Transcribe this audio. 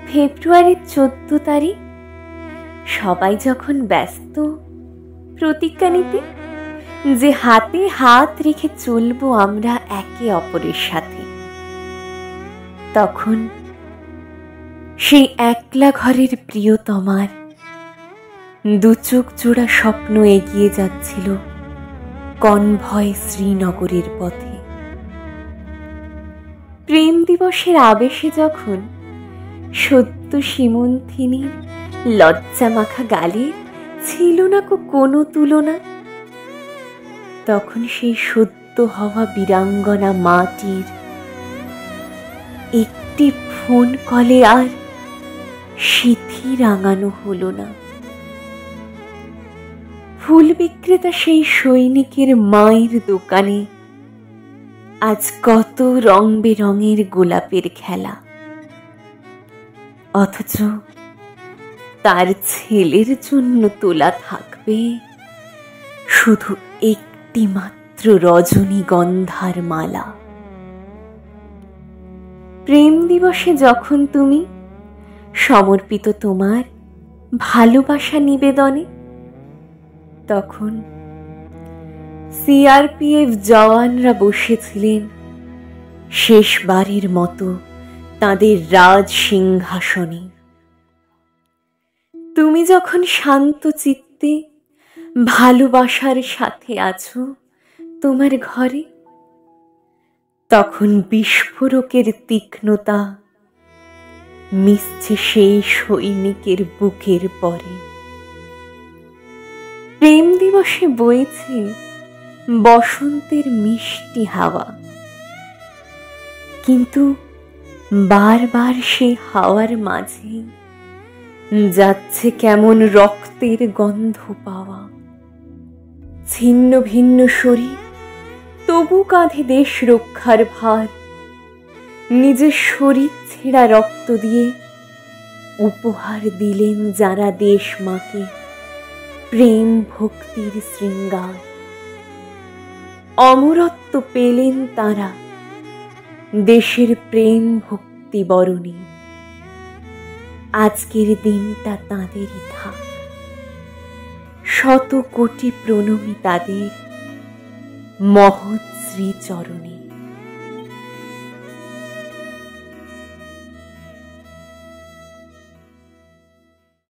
ফেব্রুয়ারির 14 তারিখ সবাই যখন ব্যস্ত প্রতিজ্ঞা নিতে যে হাতে হাত রেখে চলবো আমরা একে অপরের সাথে, তখন সেই একলা ঘরের প্রিয়তমার দু চোখ জোড়া স্বপ্ন এগিয়ে যাচ্ছিল কনভয় শ্রীনগরের পথে। প্রেম দিবসের আবেশে যখন সত্য সীমন্থিনীর লজ্জা মাখা গালে ছিল না কোনো তুলনা, তখন সেই সদ্য হওয়া বীরাঙ্গনা মাটির একটি ফোন কলে আর সিথি রাঙানো হলো না। ফুল বিক্রেতা সেই সৈনিকের মায়ের দোকানে আজ কত রং বেরঙের গোলাপের খেলা, অথচ তার ছেলের জন্য তোলা থাকবে শুধু একটি মাত্র রজনীগন্ধার মালা। প্রেম দিবসে যখন তুমি সমর্পিত তোমার ভালোবাসা নিবেদনে, তখন সিআরপিএফ জওয়ানরা বসেছিলেন শেষবারের মতো তাদের রাজ সিংহাসনে। তুমি যখন শান্ত চিত্তে ভালোবাসার সাথে আছো তোমার ঘরে, তখন বিস্ফোরকের তীক্ষ্ণতা মিশছে সেই সৈনিকের বুকের পরে। প্রেম দিবসে বইছে বসন্তের মিষ্টি হাওয়া, কিন্তু বারবার সেই হাওয়ার মাঝে যাচ্ছে কেমন রক্তের গন্ধ পাওয়া। ছিন্ন ভিন্ন শরীর, তবু কাঁধে দেশ রক্ষার ভার। নিজের শরীর ছেঁড়া রক্ত দিয়ে উপহার দিলেন যারা দেশ মাকে প্রেম ভক্তির শৃঙ্গার। অমরত্ব পেলেন তারা দেশের প্রেম ভক্তি বরণী। আজকের দিনটা তাঁদেরই থাক, শত কোটি প্রণমী তাদের মহৎ শ্রীচরণে।